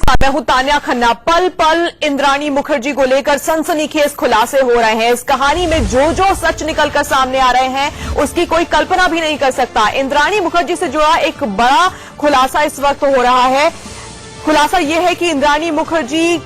मैं हूं तान्या खन्ना। पल पल इंद्राणी मुखर्जी को लेकर सनसनीखेज खुलासे हो रहे हैं। इस कहानी में जो जो सच निकलकर सामने आ रहे हैं उसकी कोई कल्पना भी नहीं कर सकता। इंद्राणी मुखर्जी से जुड़ा एक बड़ा खुलासा इस वक्त हो रहा है। खुलासा यह है कि इंद्राणी मुखर्जी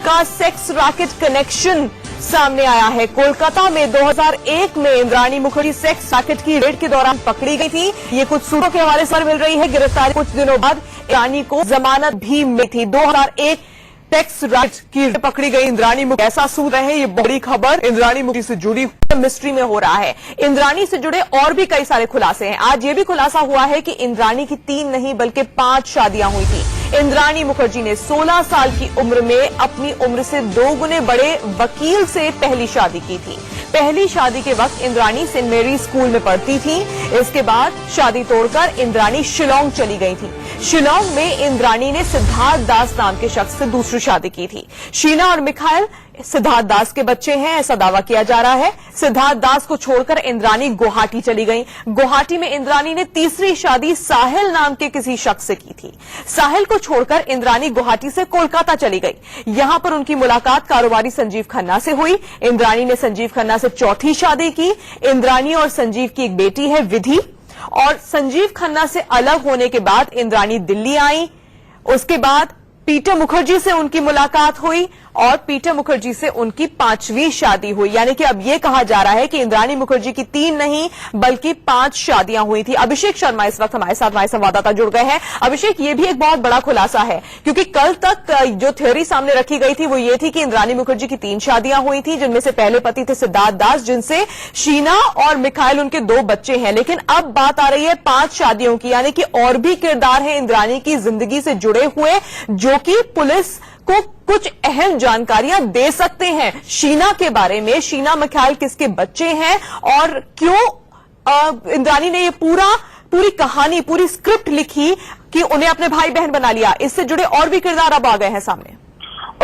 का सेक्स रैकेट कनेक्शन सामने आया है। कोलकाता में 2001 में इंद्राणी मुखर्जी सेक्स रैकेट की रेड के दौरान पकड़ी गई थी। ये कुछ सूत्रों के हवाले से मिल रही है। गिरफ्तारी कुछ दिनों बाद इंद्राणी को जमानत भी मिली थी। 2001 सेक्स रैकेट की पकड़ी गई इंद्राणी मुखर्जी। ऐसा सूत रहे हैं, ये बड़ी खबर इंद्राणी मुखर्जी से जुड़ी मिस्ट्री में हो रहा है। इंद्राणी से जुड़े और भी कई सारे खुलासे हैं। आज ये भी खुलासा हुआ है कि इंद्राणी की 3 नहीं बल्कि 5 शादियां हुई थी। इंद्राणी मुखर्जी ने 16 साल की उम्र में अपनी उम्र से 2 गुने बड़े वकील से पहली शादी की थी। पहली शादी के वक्त इंद्राणी सेंट मेरी स्कूल में पढ़ती थी। इसके बाद शादी तोड़कर इंद्राणी शिलांग चली गई थी। शिलांग में इंद्राणी ने सिद्धार्थ दास नाम के शख्स से दूसरी शादी की थी। शीना और मिखाइल सिद्धार्थ दास के बच्चे हैं, ऐसा दावा किया जा रहा है। सिद्धार्थ दास को छोड़कर इंद्राणी गुवाहाटी चली गई। गुवाहाटी में इंद्राणी ने तीसरी शादी साहिल नाम के किसी शख्स से की थी। साहिल को छोड़कर इंद्राणी गुवाहाटी से कोलकाता चली गई। यहां पर उनकी मुलाकात कारोबारी संजीव खन्ना से हुई। इंद्राणी ने संजीव खन्ना से चौथी शादी की। इंद्राणी और संजीव की एक बेटी है विधि। और संजीव खन्ना से अलग होने के बाद इंद्राणी दिल्ली आई। उसके बाद पीटर मुखर्जी से उनकी मुलाकात हुई और पीटर मुखर्जी से उनकी 5वीं शादी हुई। यानी कि अब यह कहा जा रहा है कि इंद्राणी मुखर्जी की 3 नहीं बल्कि 5 शादियां हुई थी। अभिषेक शर्मा इस वक्त हमारे साथ, हमारे संवाददाता जुड़ गए हैं। अभिषेक, ये भी एक बहुत बड़ा खुलासा है क्योंकि कल तक जो थ्योरी सामने रखी गई थी वो ये थी कि इंद्राणी मुखर्जी की 3 शादियां हुई थी, जिनमें से पहले पति थे सिद्धार्थ दास, जिनसे शीना और मिखाइल उनके 2 बच्चे हैं। लेकिन अब बात आ रही है 5 शादियों की, यानी कि और भी किरदार हैं इंद्राणी की जिंदगी से जुड़े हुए जो कि पुलिस को कुछ अहम जानकारियां दे सकते हैं शीना के बारे में। शीना मिखाइल किसके बच्चे हैं और क्यों इंद्राणी ने ये पूरी कहानी, पूरी स्क्रिप्ट लिखी कि उन्हें अपने भाई बहन बना लिया। इससे जुड़े और भी किरदार अब आ गए हैं सामने।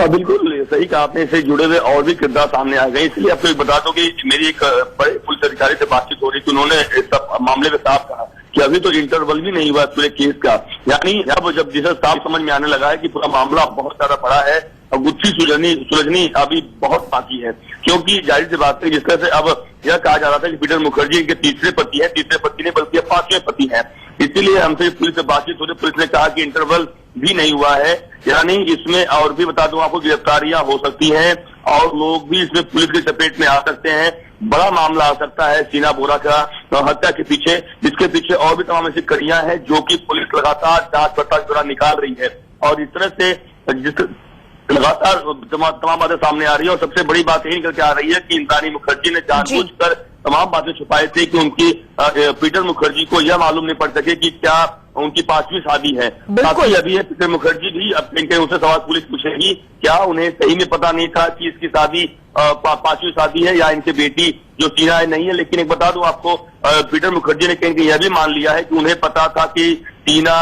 बिल्कुल सही कहा आपने, इससे जुड़े हुए और भी किरदार सामने आ गए। इसलिए आपको बता दो कि मेरी एक बड़े पुलिस अधिकारी से बातचीत हो रही थी। उन्होंने इस सब मामले में साफ कहा कि अभी तो इंटरवल भी नहीं हुआ पूरे केस का। यानी अब जब जिसे साफ समझ में आने लगा है कि पूरा मामला बहुत ज्यादा बड़ा है और गुत्थी सुलझनी अभी बहुत बाकी है। क्योंकि जाहिर सी बात है, जिस तरह से अब यह कहा जा रहा था कि पीटर मुखर्जी इनके तीसरे पति है, तीसरे पति ने बल्कि 5वें पति है। इसीलिए हमसे पुलिस से बातचीत हो रही, पुलिस ने कहा कि इंटरवल भी नहीं हुआ है। यानी इसमें और भी बता दूं आपको, गिरफ्तारियां हो सकती हैं और लोग भी इसमें पुलिस की चपेट में आ सकते हैं। बड़ा मामला आ सकता है शीना बोरा का हत्या के पीछे, जिसके पीछे और भी तमाम ऐसी कड़ियां हैं जो कि पुलिस लगातार जांच पड़ताल के दौरान निकाल रही है। और इस तरह से लगातार तमाम बातें सामने आ रही है। और सबसे बड़ी बात यही निकल के आ रही है कि इंद्राणी मुखर्जी ने जानबूझकर तमाम बातें छुपाई थी कि उनकी पीटर मुखर्जी को यह मालूम नहीं पड़ सके कि क्या उनकी 5वीं शादी है। बाकी अभी है पीटर मुखर्जी भी, अब इनके उनसे सवाल पुलिस पूछेगी क्या उन्हें सही में पता नहीं था कि इसकी शादी 5वीं शादी है या इनकी बेटी जो शीना है नहीं है। लेकिन एक बता दूं आपको, पीटर मुखर्जी ने कहीं यह भी मान लिया है कि उन्हें पता था कि शीना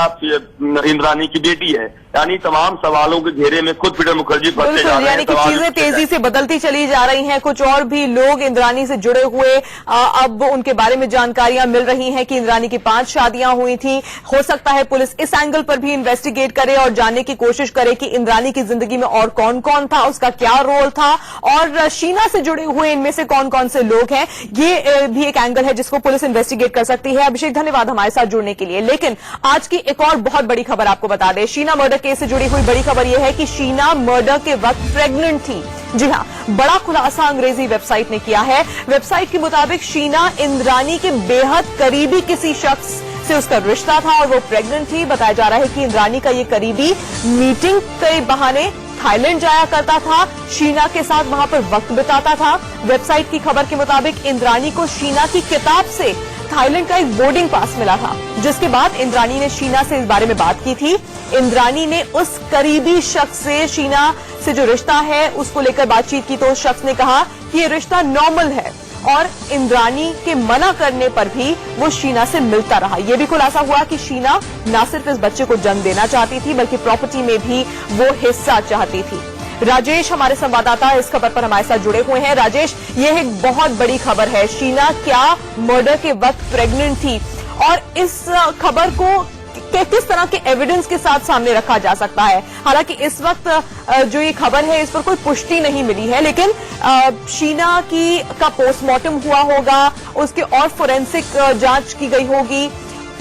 इंद्राणी की बेटी है। यानी तमाम सवालों के घेरे में खुद पीटर मुखर्जी फंसते जा रहे हैं। यानी कि चीजें तेजी से बदलती चली जा रही हैं। कुछ और भी लोग इंद्राणी से जुड़े हुए अब उनके बारे में जानकारियां मिल रही हैं कि इंद्राणी की 5 शादियां हुई थी। हो सकता है पुलिस इस एंगल पर भी इन्वेस्टिगेट करे और जानने की कोशिश करे कि इंद्राणी की जिंदगी में और कौन कौन था, उसका क्या रोल था और शीना से जुड़े हुए इनमें से कौन कौन से लोग हैं। ये भी एक एंगल है जिसको पुलिस इन्वेस्टिगेट कर सकती है। अभिषेक, धन्यवाद हमारे साथ जुड़ने के लिए। लेकिन आज की एक और बहुत बड़ी खबर आपको बता दें। शीना मर्डर केस से जुड़ी हुई बड़ी खबर यह है कि शीना मर्डर के वक्त प्रेग्नेंट थी। जी हां, बड़ा खुलासा अंग्रेजी वेबसाइट ने किया है। वेबसाइट के मुताबिक शीना इंद्राणी के बेहद करीबी किसी शख्स से उसका रिश्ता था और वो प्रेग्नेंट थी। बताया जा रहा है कि इंद्राणी का ये करीबी मीटिंग के बहाने थाईलैंड जाया करता था, शीना के साथ वहां पर वक्त बिताता था। वेबसाइट की खबर के मुताबिक इंद्राणी को शीना की किताब से थाईलैंड का एक बोर्डिंग पास मिला था, जिसके बाद इंद्राणी ने शीना से इस बारे में बात की थी। इंद्राणी ने उस करीबी शख्स से शीना से जो रिश्ता है उसको लेकर बातचीत की तो उस शख्स ने कहा कि ये रिश्ता नॉर्मल है और इंद्राणी के मना करने पर भी वो शीना से मिलता रहा। यह भी खुलासा हुआ कि शीना न सिर्फ इस बच्चे को जन्म देना चाहती थी बल्कि प्रॉपर्टी में भी वो हिस्सा चाहती थी। राजेश हमारे संवाददाता इस खबर पर हमारे साथ जुड़े हुए हैं। राजेश, यह एक बहुत बड़ी खबर है। शीना क्या मर्डर के वक्त प्रेग्नेंट थी और इस खबर को किस तरह के एविडेंस के साथ सामने रखा जा सकता है? हालांकि इस वक्त जो ये खबर है इस पर कोई पुष्टि नहीं मिली है, लेकिन शीना का पोस्टमार्टम हुआ होगा, उसके और फोरेंसिक जांच की गई होगी।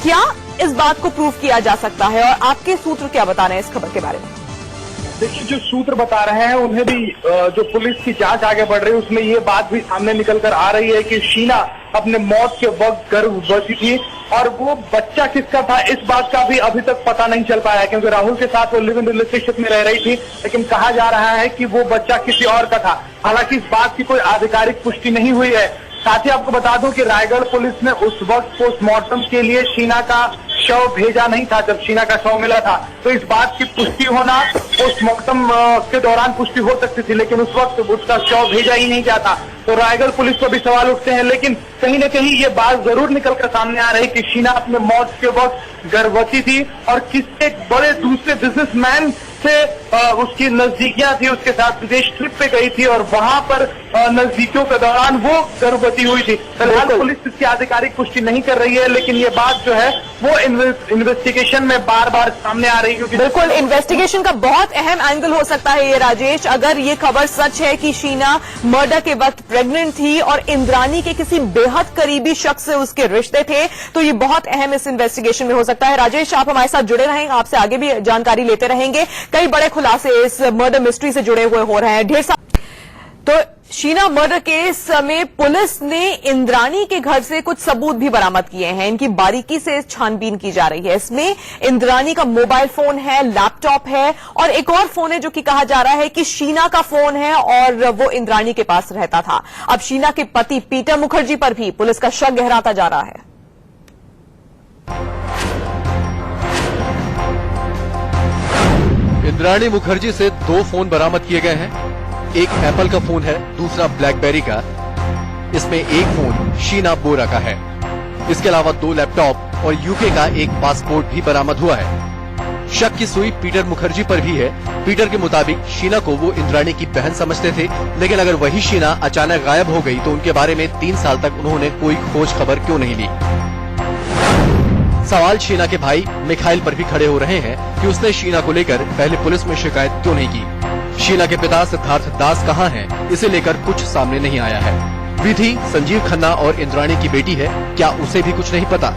क्या इस बात को प्रूव किया जा सकता है और आपके सूत्र क्या बता रहे हैं इस खबर के बारे में? देखिए, जो सूत्र बता रहे हैं उन्हें भी जो पुलिस की जांच आगे बढ़ रही है उसमें ये बात भी सामने निकल कर आ रही है कि शीना अपने मौत के वक्त गर्भवती थी और वो बच्चा किसका था इस बात का भी अभी तक पता नहीं चल पाया है, क्योंकि राहुल के साथ वो लिव इन रिलेशनशिप में रह रही थी, लेकिन कहा जा रहा है कि वो बच्चा किसी और का था। हालांकि इस बात की कोई आधिकारिक पुष्टि नहीं हुई है। साथ ही आपको बता दूं कि रायगढ़ पुलिस ने उस वक्त पोस्टमार्टम के लिए शीना का शव भेजा नहीं था जब शीना का शव मिला था, तो इस बात की पुष्टि होना पोस्टमार्टम के दौरान पुष्टि हो सकती थी, लेकिन उस वक्त उसका शव भेजा ही नहीं जाता। तो रायगढ़ पुलिस पर भी सवाल उठते हैं, लेकिन कहीं न कहीं ये बात जरूर निकलकर सामने आ रही कि शीना अपने मौत के वक्त गर्भवती थी और किसी एक बड़े दूसरे बिजनेसमैन से उसकी नजदीकियां थी, उसके साथ विदेश ट्रिप पे गई थी और वहां पर नजदीकियों के दौरान वो गर्भवती हुई थी। फिलहाल पुलिस इसकी आधिकारिक पुष्टि नहीं कर रही है, लेकिन ये बात जो है वो इन्वेस्टिगेशन में बार बार सामने आ रही है। क्योंकि बिल्कुल इन्वेस्टिगेशन का बहुत अहम एंगल हो सकता है ये राजेश। अगर ये खबर सच है कि शीना मर्डर के वक्त प्रेग्नेंट थी और इंद्रानी के किसी बेहद करीबी शख्स से उसके रिश्ते थे, तो ये बहुत अहम इस इन्वेस्टिगेशन में हो सकता है। राजेश, आप हमारे साथ जुड़े रहेंगे, आपसे आगे भी जानकारी लेते रहेंगे। कई बड़े खुलासे इस मर्डर मिस्ट्री से जुड़े हुए हो रहे हैं ढेर सारे। तो शीना मर्डर केस में पुलिस ने इंद्रानी के घर से कुछ सबूत भी बरामद किए हैं। इनकी बारीकी से छानबीन की जा रही है। इसमें इंद्रानी का मोबाइल फोन है, लैपटॉप है और एक और फोन है जो कि कहा जा रहा है कि शीना का फोन है और वो इंद्रानी के पास रहता था। अब शीना के पति पीटर मुखर्जी पर भी पुलिस का शक गहराता जा रहा है। इंद्राणी मुखर्जी से 2 फोन बरामद किए गए हैं। एक एप्पल का फोन है, दूसरा ब्लैकबेरी का। इसमें एक फोन शीना बोरा का है। इसके अलावा 2 लैपटॉप और यूके का एक पासपोर्ट भी बरामद हुआ है। शक की सुई पीटर मुखर्जी पर भी है। पीटर के मुताबिक शीना को वो इंद्राणी की बहन समझते थे, लेकिन अगर वही शीना अचानक गायब हो गई तो उनके बारे में 3 साल तक उन्होंने कोई खोज खबर क्यों नहीं ली। सवाल शीना के भाई मिखाइल पर भी खड़े हो रहे हैं कि उसने शीना को लेकर पहले पुलिस में शिकायत क्यों नहीं की। शीना के पिता सिद्धार्थ दास कहां हैं, इसे लेकर कुछ सामने नहीं आया है। विधि संजीव खन्ना और इंद्राणी की बेटी है, क्या उसे भी कुछ नहीं पता?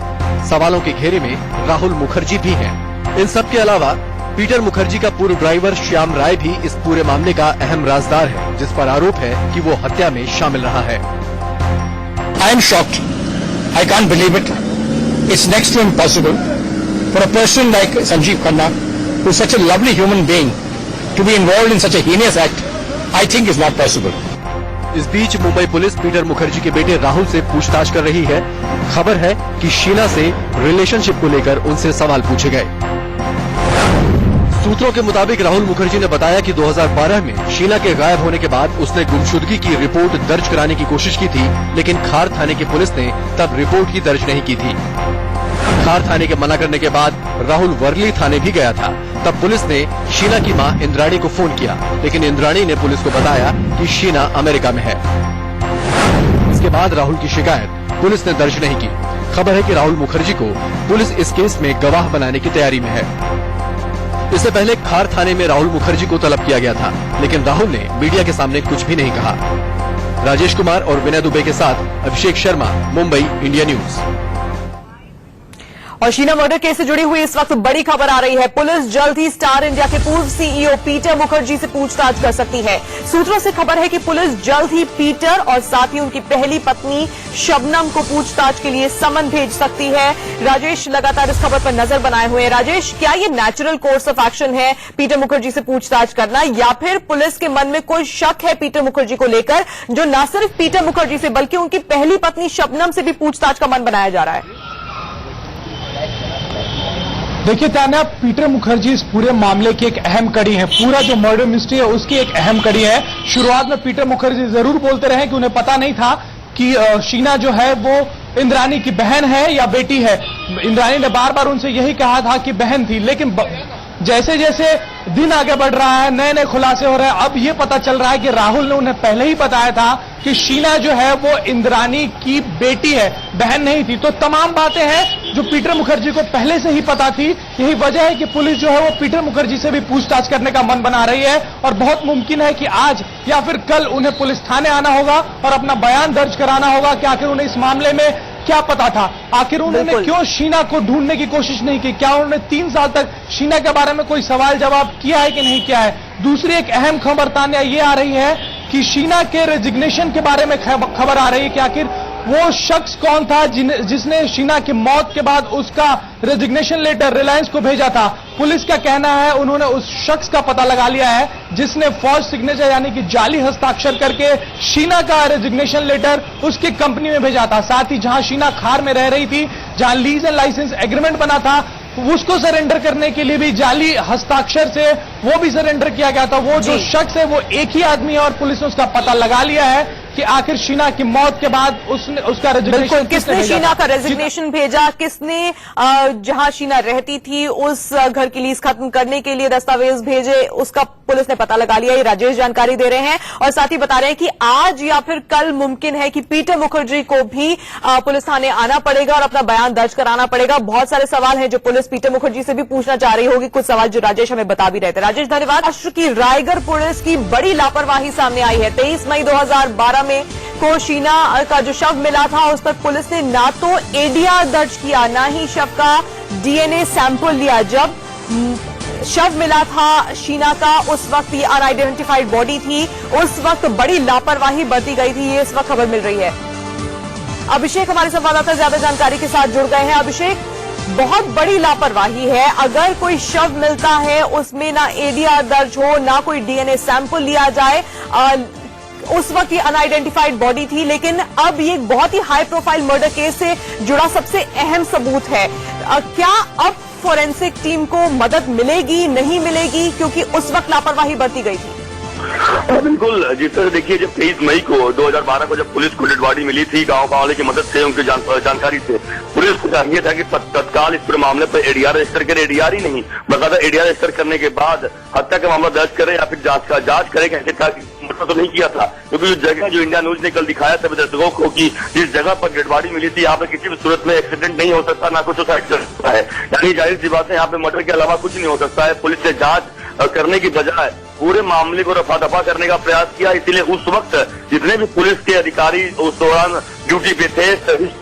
सवालों के घेरे में राहुल मुखर्जी भी हैं। इन सब के अलावा पीटर मुखर्जी का पूर्व ड्राइवर श्याम राय भी इस पूरे मामले का अहम राजदार है, जिस पर आरोप है कि वो हत्या में शामिल रहा है। I am shocked. I can't believe it. It's next to impossible for a person like Sanjeev Khanna, who is such a lovely human being, to be involved in such a heinous act. I think is not possible. इस बीच Mumbai police Peter Mukherjee के बेटे राहुल से पूछताछ कर रही है। खबर है कि शीना से रिलेशनशिप को लेकर उनसे सवाल पूछे गए। सूत्रों के मुताबिक राहुल मुखर्जी ने बताया कि 2012 में शीना के गायब होने के बाद उसने गुमशुदगी की रिपोर्ट दर्ज कराने की कोशिश की थी, लेकिन खार थाने की पुलिस ने तब रिपोर्ट की दर्ज नहीं की थी। खार थाने के मना करने के बाद राहुल वर्ली थाने भी गया था। तब पुलिस ने शीना की मां इंद्राणी को फोन किया, लेकिन इंद्राणी ने पुलिस को बताया कि शीना अमेरिका में है। इसके बाद राहुल की शिकायत पुलिस ने दर्ज नहीं की। खबर है कि राहुल मुखर्जी को पुलिस इस केस में गवाह बनाने की तैयारी में है। इससे पहले खार थाने में राहुल मुखर्जी को तलब किया गया था, लेकिन राहुल ने मीडिया के सामने कुछ भी नहीं कहा। राजेश कुमार और विनय दुबे के साथ अभिषेक शर्मा, मुंबई, इंडिया न्यूज। और शीना मर्डर केस से जुड़ी हुई इस वक्त बड़ी खबर आ रही है। पुलिस जल्द ही स्टार इंडिया के पूर्व सीईओ पीटर मुखर्जी से पूछताछ कर सकती है। सूत्रों से खबर है कि पुलिस जल्द ही पीटर और साथ ही उनकी पहली पत्नी शबनम को पूछताछ के लिए समन भेज सकती है। राजेश लगातार इस खबर पर नजर बनाए हुए हैं। राजेश, क्या ये नेचुरल कोर्स ऑफ एक्शन है पीटर मुखर्जी से पूछताछ करना, या फिर पुलिस के मन में कोई शक है पीटर मुखर्जी को लेकर, जो न सिर्फ पीटर मुखर्जी से बल्कि उनकी पहली पत्नी शबनम से भी पूछताछ का मन बनाया जा रहा है? देखिए तान्या, पीटर मुखर्जी इस पूरे मामले की एक अहम कड़ी है। पूरा जो मर्डर मिस्ट्री है उसकी एक अहम कड़ी है। शुरुआत में पीटर मुखर्जी जरूर बोलते रहे कि उन्हें पता नहीं था कि शीना जो है वो इंद्राणी की बहन है या बेटी है। इंद्राणी ने बार बार उनसे यही कहा था कि बहन थी, लेकिन जैसे जैसे दिन आगे बढ़ रहा है, नए नए खुलासे हो रहे हैं। अब ये पता चल रहा है कि राहुल ने उन्हें पहले ही बताया था कि शीना जो है वो इंद्राणी की बेटी है, बहन नहीं थी। तो तमाम बातें हैं जो पीटर मुखर्जी को पहले से ही पता थी। यही वजह है कि पुलिस जो है वो पीटर मुखर्जी से भी पूछताछ करने का मन बना रही है और बहुत मुमकिन है कि आज या फिर कल उन्हें पुलिस थाने आना होगा और अपना बयान दर्ज कराना होगा कि आखिर उन्हें इस मामले में क्या पता था, आखिर उन्होंने क्यों शीना को ढूंढने की कोशिश नहीं की, क्या उन्होंने 3 साल तक शीना के बारे में कोई सवाल जवाब किया है कि नहीं किया है। दूसरी एक अहम खबर तान्या ये आ रही है कि शीना के रेजिग्नेशन के बारे में खबर आ रही है कि आखिर वो शख्स कौन था जिसने शीना की मौत के बाद उसका रेजिग्नेशन लेटर रिलायंस को भेजा था। पुलिस का कहना है उन्होंने उस शख्स का पता लगा लिया है जिसने फॉल्स सिग्नेचर यानी कि जाली हस्ताक्षर करके शीना का रेजिग्नेशन लेटर उसकी कंपनी में भेजा था। साथ ही जहां शीना खार में रह रही थी, जहां लीज एंड लाइसेंस एग्रीमेंट बना था, उसको सरेंडर करने के लिए भी जाली हस्ताक्षर से वो भी सरेंडर किया गया था। वो जो शख्स है वो एक ही आदमी है और पुलिस ने उसका पता लगा लिया है कि आखिर शीना की मौत के बाद उसने उसका रेजिग्नेशन किसने शीना का रेजिग्नेशन भेजा, किसने जहां शीना रहती थी उस घर की लीज खत्म करने के लिए दस्तावेज भेजे, उसका पुलिस ने पता लगा लिया। ये राजेश जानकारी दे रहे हैं और साथ ही बता रहे हैं कि आज या फिर कल मुमकिन है कि पीटर मुखर्जी को भी पुलिस थाने आना पड़ेगा और अपना बयान दर्ज कराना पड़ेगा। बहुत सारे सवाल हैं जो पुलिस पीटर मुखर्जी से भी पूछना चाह रही होगी, कुछ सवाल जो राजेश हमें बता भी रहे थे। राजेश धन्यवाद। राष्ट्र की रायगढ़ पुलिस की बड़ी लापरवाही सामने आई है। 23 मई 2012 में को शीना का जो शव मिला था उस पर पुलिस ने ना तो एडीआर दर्ज किया ना ही शव का डीएनए सैंपल लिया। जब शव मिला था शीना का उस वक्त ये अनआइडेंटिफाइड बॉडी थी, उस वक्त बड़ी लापरवाही बरती गई थी। ये इस वक्त खबर मिल रही है। अभिषेक हमारे संवाददाता ज्यादा जानकारी के साथ जुड़ गए हैं। अभिषेक, बहुत बड़ी लापरवाही है। अगर कोई शव मिलता है उसमें ना एडीआर दर्ज हो ना कोई डीएनए सैंपल लिया जाए, उस वक्त ये अनआइडेंटिफाइड बॉडी थी, लेकिन अब ये बहुत ही हाई प्रोफाइल मर्डर केस से जुड़ा सबसे अहम सबूत है। क्या अब फोरेंसिक टीम को मदद मिलेगी, नहीं मिलेगी, क्योंकि उस वक्त लापरवाही बरती गई थी? बिल्कुल, जिस तरह देखिए जब 23 मई को 2012 को जब पुलिस को डेड बॉडी मिली थी गांव वाले की मदद से, उनकी जानकारी से, पुलिस को चाहिए था कि तत्काल इस पूरे मामले पर एडीआर रजिस्टर करे। एडीआर ही नहीं, बकायदा एडीआर रजिस्टर करने के बाद हत्या का मामला दर्ज करे या फिर जांच करे। कहते था मतलब तो नहीं किया था, क्योंकि जो जगह जो इंडिया न्यूज ने कल दिखाया था दर्शकों को कि जिस जगह पर डेड बॉडी मिली थी यहाँ पे किसी भी सूरत में एक्सीडेंट नहीं हो सकता, ना कुछ सुसाइड कर सकता है, यानी जाहिर सी बात है यहाँ पे मर्डर के अलावा कुछ नहीं हो सकता है। पुलिस ने जांच करने की बजाय पूरे मामले को रफा दफा करने का प्रयास किया। इसीलिए उस वक्त जितने भी पुलिस के अधिकारी उस दौरान ड्यूटी पे थे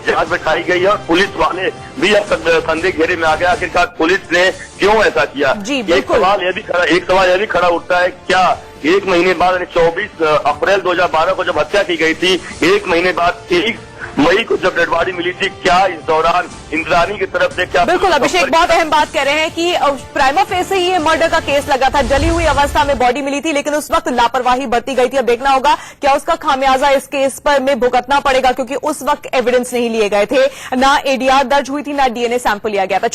जांच बैठाई गई है और पुलिस वाले भी अब तक संदेह घेरे में आ गया आखिरकार पुलिस ने क्यों ऐसा किया। एक सवाल यह भी खड़ा उठता है, क्या 1 महीने बाद यानी 24 अप्रैल 2012 को जब हत्या की गई थी, 1 महीने बाद 23 मई को जब डेड बॉडी मिली थी, क्या इस दौरान इंद्रानी की तरफ से क्या? बिल्कुल अभिषेक, बहुत अहम बात कह रहे हैं कि प्राइमा फेस ही ये मर्डर का केस लगा था, जली हुई अवस्था में बॉडी मिली थी, लेकिन उस वक्त लापरवाही बरती गई थी। अब देखना होगा क्या उसका खामियाजा इस केस पर में भुगतना पड़ेगा, क्योंकि उस वक्त एविडेंस नहीं लिए गए थे, ना एडीआर दर्ज हुई थी, ना डीएनए सैंपल लिया गया था।